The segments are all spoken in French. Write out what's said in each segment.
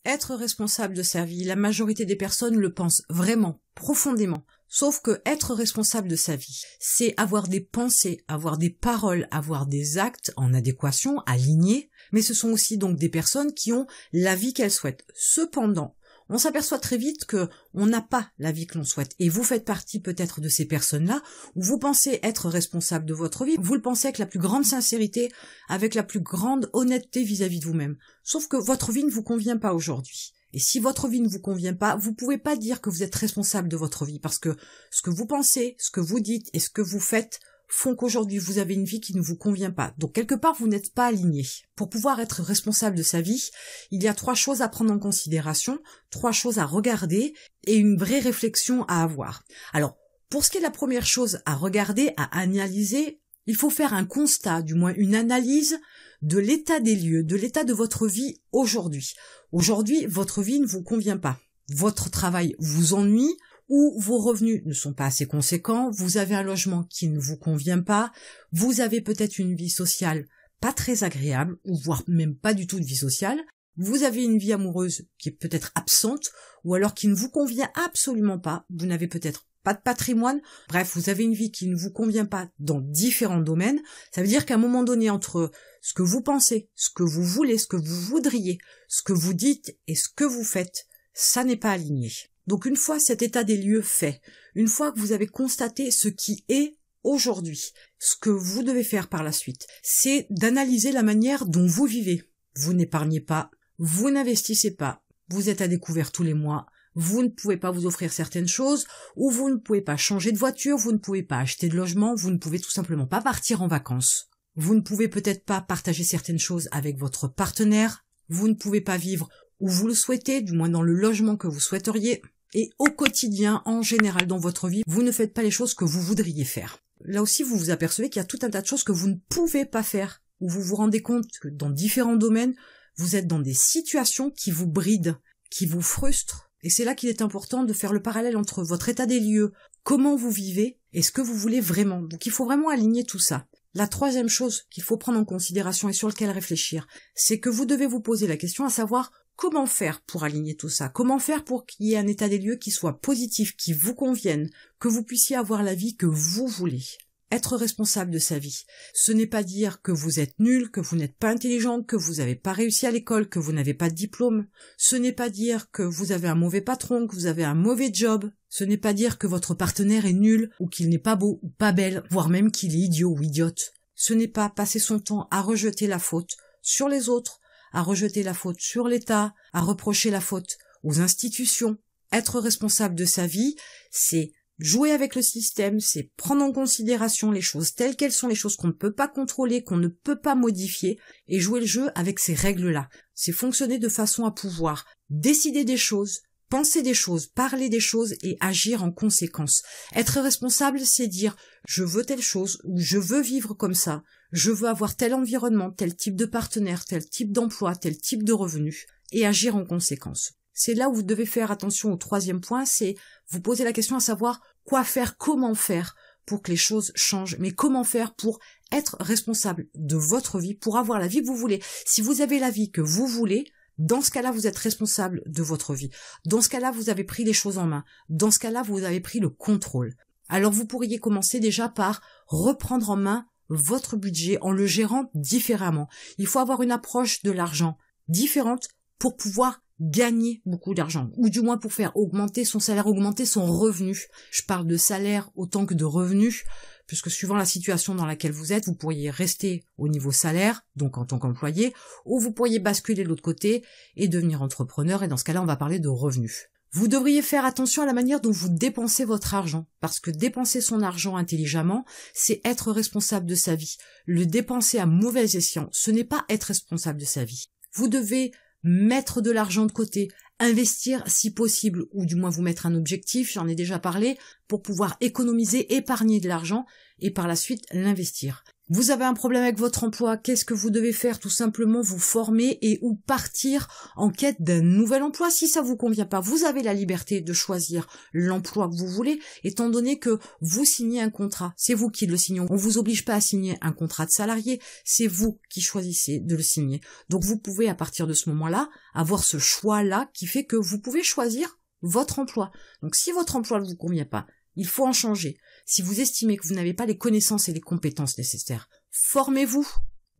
Être responsable de sa vie, la majorité des personnes le pensent vraiment, profondément. Sauf que être responsable de sa vie, c'est avoir des pensées, avoir des paroles, avoir des actes en adéquation, alignés, mais ce sont aussi donc des personnes qui ont la vie qu'elles souhaitent. Cependant, on s'aperçoit très vite que on n'a pas la vie que l'on souhaite. Et vous faites partie peut-être de ces personnes-là où vous pensez être responsable de votre vie. Vous le pensez avec la plus grande sincérité, avec la plus grande honnêteté vis-à-vis de vous-même. Sauf que votre vie ne vous convient pas aujourd'hui. Et si votre vie ne vous convient pas, vous pouvez pas dire que vous êtes responsable de votre vie parce que ce que vous pensez, ce que vous dites et ce que vous faites font qu'aujourd'hui vous avez une vie qui ne vous convient pas. Donc quelque part vous n'êtes pas aligné. Pour pouvoir être responsable de sa vie, il y a 3 choses à prendre en considération, 3 choses à regarder et une vraie réflexion à avoir. Alors, pour ce qui est de la première chose à regarder, à analyser, il faut faire un constat, du moins une analyse de l'état des lieux, de l'état de votre vie aujourd'hui. Aujourd'hui, votre vie ne vous convient pas. Votre travail vous ennuie, ou vos revenus ne sont pas assez conséquents, vous avez un logement qui ne vous convient pas, vous avez peut-être une vie sociale pas très agréable, ou voire même pas du tout de vie sociale, vous avez une vie amoureuse qui est peut-être absente, ou alors qui ne vous convient absolument pas, vous n'avez peut-être pas de patrimoine, bref, vous avez une vie qui ne vous convient pas dans différents domaines, ça veut dire qu'à un moment donné, entre ce que vous pensez, ce que vous voulez, ce que vous voudriez, ce que vous dites et ce que vous faites, ça n'est pas aligné. Donc une fois cet état des lieux fait, une fois que vous avez constaté ce qui est aujourd'hui, ce que vous devez faire par la suite, c'est d'analyser la manière dont vous vivez. Vous n'épargnez pas, vous n'investissez pas, vous êtes à découvert tous les mois, vous ne pouvez pas vous offrir certaines choses, ou vous ne pouvez pas changer de voiture, vous ne pouvez pas acheter de logement, vous ne pouvez tout simplement pas partir en vacances. Vous ne pouvez peut-être pas partager certaines choses avec votre partenaire, vous ne pouvez pas vivre où vous le souhaitez, du moins dans le logement que vous souhaiteriez. Et au quotidien, en général, dans votre vie, vous ne faites pas les choses que vous voudriez faire. Là aussi, vous vous apercevez qu'il y a tout un tas de choses que vous ne pouvez pas faire, où vous vous rendez compte que dans différents domaines, vous êtes dans des situations qui vous brident, qui vous frustrent. Et c'est là qu'il est important de faire le parallèle entre votre état des lieux, comment vous vivez, et ce que vous voulez vraiment. Donc il faut vraiment aligner tout ça. La troisième chose qu'il faut prendre en considération et sur laquelle réfléchir, c'est que vous devez vous poser la question à savoir comment faire pour aligner tout ça? Comment faire pour qu'il y ait un état des lieux qui soit positif, qui vous convienne, que vous puissiez avoir la vie que vous voulez? Être responsable de sa vie, ce n'est pas dire que vous êtes nul, que vous n'êtes pas intelligent, que vous n'avez pas réussi à l'école, que vous n'avez pas de diplôme. Ce n'est pas dire que vous avez un mauvais patron, que vous avez un mauvais job. Ce n'est pas dire que votre partenaire est nul, ou qu'il n'est pas beau, ou pas belle, voire même qu'il est idiot ou idiote. Ce n'est pas passer son temps à rejeter la faute sur les autres, à rejeter la faute sur l'État, à reprocher la faute aux institutions. Être responsable de sa vie, c'est jouer avec le système, c'est prendre en considération les choses telles qu'elles sont, les choses qu'on ne peut pas contrôler, qu'on ne peut pas modifier, et jouer le jeu avec ces règles-là. C'est fonctionner de façon à pouvoir décider des choses, penser des choses, parler des choses et agir en conséquence. Être responsable, c'est dire « je veux telle chose » ou « je veux vivre comme ça », je veux avoir tel environnement, tel type de partenaire, tel type d'emploi, tel type de revenus, et agir en conséquence. C'est là où vous devez faire attention au troisième point, c'est vous poser la question à savoir quoi faire, comment faire pour que les choses changent, mais comment faire pour être responsable de votre vie, pour avoir la vie que vous voulez. Si vous avez la vie que vous voulez, dans ce cas-là, vous êtes responsable de votre vie. Dans ce cas-là, vous avez pris les choses en main. Dans ce cas-là, vous avez pris le contrôle. Alors vous pourriez commencer déjà par reprendre en main votre budget en le gérant différemment. Il faut avoir une approche de l'argent différente pour pouvoir gagner beaucoup d'argent, ou du moins pour faire augmenter son salaire, augmenter son revenu. Je parle de salaire autant que de revenus, puisque suivant la situation dans laquelle vous êtes, vous pourriez rester au niveau salaire, donc en tant qu'employé, ou vous pourriez basculer de l'autre côté et devenir entrepreneur, et dans ce cas-là, on va parler de revenus. Vous devriez faire attention à la manière dont vous dépensez votre argent, parce que dépenser son argent intelligemment, c'est être responsable de sa vie. Le dépenser à mauvais escient, ce n'est pas être responsable de sa vie. Vous devez mettre de l'argent de côté, investir si possible, ou du moins vous mettre un objectif, j'en ai déjà parlé, pour pouvoir économiser, épargner de l'argent, et par la suite l'investir. Vous avez un problème avec votre emploi, qu'est-ce que vous devez faire? Tout simplement vous former et ou partir en quête d'un nouvel emploi. Si ça vous convient pas, vous avez la liberté de choisir l'emploi que vous voulez, étant donné que vous signez un contrat. C'est vous qui le signez. On vous oblige pas à signer un contrat de salarié, c'est vous qui choisissez de le signer. Donc vous pouvez à partir de ce moment-là avoir ce choix-là qui fait que vous pouvez choisir votre emploi. Donc si votre emploi ne vous convient pas, il faut en changer. Si vous estimez que vous n'avez pas les connaissances et les compétences nécessaires, formez-vous.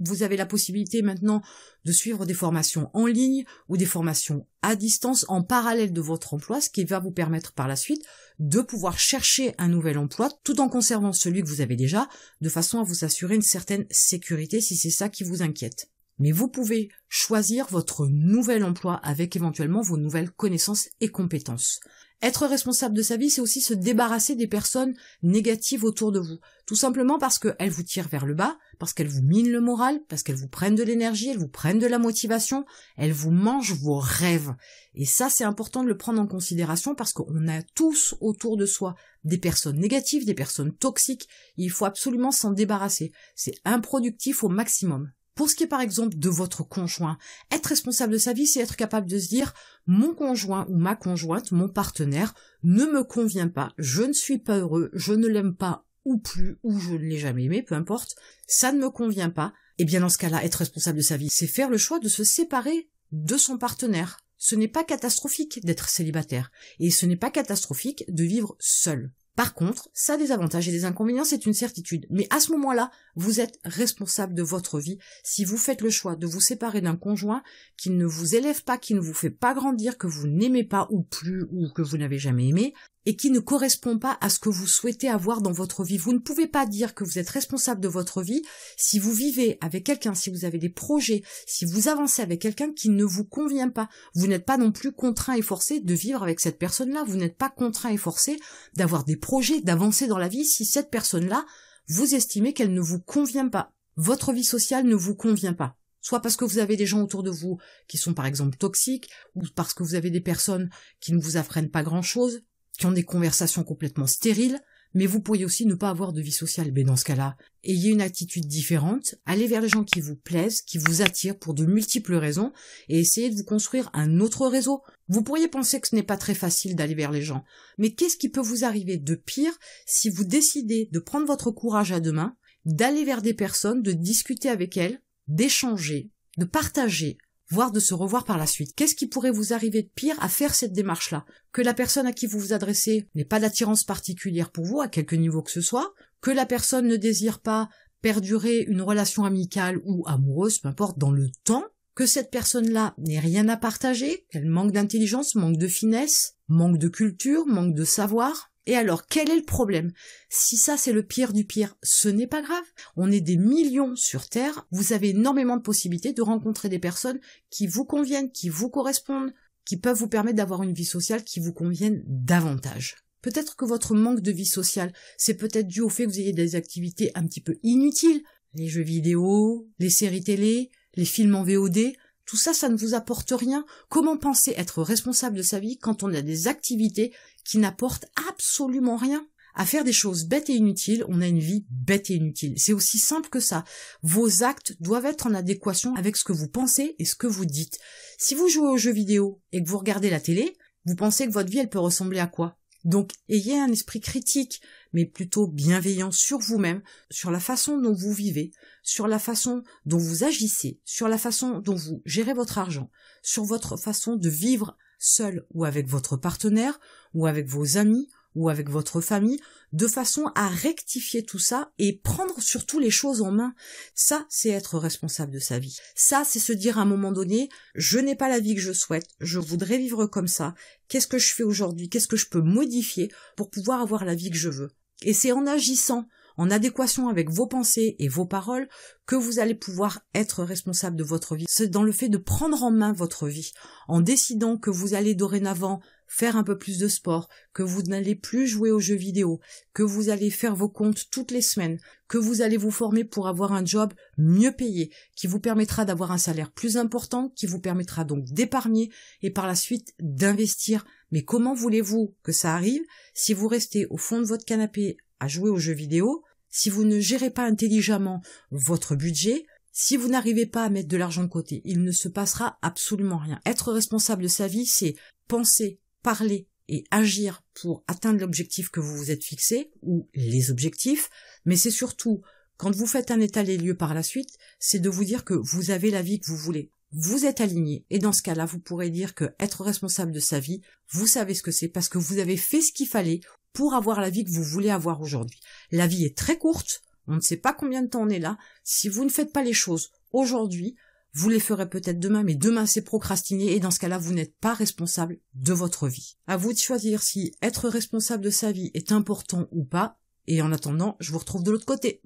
Vous avez la possibilité maintenant de suivre des formations en ligne ou des formations à distance en parallèle de votre emploi, ce qui va vous permettre par la suite de pouvoir chercher un nouvel emploi tout en conservant celui que vous avez déjà, de façon à vous assurer une certaine sécurité si c'est ça qui vous inquiète. Mais vous pouvez choisir votre nouvel emploi avec éventuellement vos nouvelles connaissances et compétences. Être responsable de sa vie, c'est aussi se débarrasser des personnes négatives autour de vous. Tout simplement parce qu'elles vous tirent vers le bas, parce qu'elles vous minent le moral, parce qu'elles vous prennent de l'énergie, elles vous prennent de la motivation, elles vous mangent vos rêves. Et ça, c'est important de le prendre en considération parce qu'on a tous autour de soi des personnes négatives, des personnes toxiques. Il faut absolument s'en débarrasser. C'est improductif au maximum. Pour ce qui est par exemple de votre conjoint, être responsable de sa vie, c'est être capable de se dire « mon conjoint ou ma conjointe, mon partenaire, ne me convient pas, je ne suis pas heureux, je ne l'aime pas ou plus, ou je ne l'ai jamais aimé, peu importe, ça ne me convient pas ». Et bien dans ce cas-là, être responsable de sa vie, c'est faire le choix de se séparer de son partenaire. Ce n'est pas catastrophique d'être célibataire, et ce n'est pas catastrophique de vivre seul. Par contre, ça a des avantages et des inconvénients, c'est une certitude. Mais à ce moment-là, vous êtes responsable de votre vie. Si vous faites le choix de vous séparer d'un conjoint qui ne vous élève pas, qui ne vous fait pas grandir, que vous n'aimez pas ou plus, ou que vous n'avez jamais aimé, et qui ne correspond pas à ce que vous souhaitez avoir dans votre vie. Vous ne pouvez pas dire que vous êtes responsable de votre vie si vous vivez avec quelqu'un, si vous avez des projets, si vous avancez avec quelqu'un qui ne vous convient pas. Vous n'êtes pas non plus contraint et forcé de vivre avec cette personne-là. Vous n'êtes pas contraint et forcé d'avoir des projets, d'avancer dans la vie si cette personne-là, vous estimez qu'elle ne vous convient pas. Votre vie sociale ne vous convient pas. Soit parce que vous avez des gens autour de vous qui sont par exemple toxiques, ou parce que vous avez des personnes qui ne vous apprennent pas grand-chose, qui ont des conversations complètement stériles, mais vous pourriez aussi ne pas avoir de vie sociale. Mais dans ce cas-là, ayez une attitude différente, allez vers les gens qui vous plaisent, qui vous attirent pour de multiples raisons, et essayez de vous construire un autre réseau. Vous pourriez penser que ce n'est pas très facile d'aller vers les gens, mais qu'est-ce qui peut vous arriver de pire si vous décidez de prendre votre courage à deux mains, d'aller vers des personnes, de discuter avec elles, d'échanger, de partager, voire de se revoir par la suite. Qu'est-ce qui pourrait vous arriver de pire à faire cette démarche-là? Que la personne à qui vous vous adressez n'ait pas d'attirance particulière pour vous, à quelque niveau que ce soit, que la personne ne désire pas perdurer une relation amicale ou amoureuse, peu importe, dans le temps, que cette personne-là n'ait rien à partager, qu'elle manque d'intelligence, manque de finesse, manque de culture, manque de savoir. Et alors, quel est le problème? Si ça c'est le pire du pire, ce n'est pas grave. On est des millions sur Terre, vous avez énormément de possibilités de rencontrer des personnes qui vous conviennent, qui vous correspondent, qui peuvent vous permettre d'avoir une vie sociale qui vous convienne davantage. Peut-être que votre manque de vie sociale, c'est peut-être dû au fait que vous ayez des activités un petit peu inutiles, les jeux vidéo, les séries télé, les films en VOD. Tout ça, ça ne vous apporte rien. Comment penser être responsable de sa vie quand on a des activités qui n'apportent absolument rien? À faire des choses bêtes et inutiles, on a une vie bête et inutile. C'est aussi simple que ça. Vos actes doivent être en adéquation avec ce que vous pensez et ce que vous dites. Si vous jouez aux jeux vidéo et que vous regardez la télé, vous pensez que votre vie, elle peut ressembler à quoi? Donc, ayez un esprit critique, mais plutôt bienveillant sur vous-même, sur la façon dont vous vivez, sur la façon dont vous agissez, sur la façon dont vous gérez votre argent, sur votre façon de vivre seul ou avec votre partenaire, ou avec vos amis, ou avec votre famille, de façon à rectifier tout ça et prendre surtout les choses en main. Ça, c'est être responsable de sa vie. Ça, c'est se dire à un moment donné, je n'ai pas la vie que je souhaite, je voudrais vivre comme ça. Qu'est-ce que je fais aujourd'hui? Qu'est-ce que je peux modifier pour pouvoir avoir la vie que je veux? Et c'est en agissant en adéquation avec vos pensées et vos paroles que vous allez pouvoir être responsable de votre vie. C'est dans le fait de prendre en main votre vie, en décidant que vous allez dorénavant faire un peu plus de sport, que vous n'allez plus jouer aux jeux vidéo, que vous allez faire vos comptes toutes les semaines, que vous allez vous former pour avoir un job mieux payé, qui vous permettra d'avoir un salaire plus important, qui vous permettra donc d'épargner et par la suite d'investir. Mais comment voulez-vous que ça arrive si vous restez au fond de votre canapé à jouer aux jeux vidéo, si vous ne gérez pas intelligemment votre budget, si vous n'arrivez pas à mettre de l'argent de côté, il ne se passera absolument rien. Être responsable de sa vie, c'est penser, parler et agir pour atteindre l'objectif que vous vous êtes fixé, ou les objectifs, mais c'est surtout, quand vous faites un état des lieux par la suite, c'est de vous dire que vous avez la vie que vous voulez. Vous êtes aligné, et dans ce cas-là, vous pourrez dire que être responsable de sa vie, vous savez ce que c'est, parce que vous avez fait ce qu'il fallait pour avoir la vie que vous voulez avoir aujourd'hui. La vie est très courte, on ne sait pas combien de temps on est là. Si vous ne faites pas les choses aujourd'hui, vous les ferez peut-être demain, mais demain c'est procrastiner, et dans ce cas-là, vous n'êtes pas responsable de votre vie. À vous de choisir si être responsable de sa vie est important ou pas, et en attendant, je vous retrouve de l'autre côté.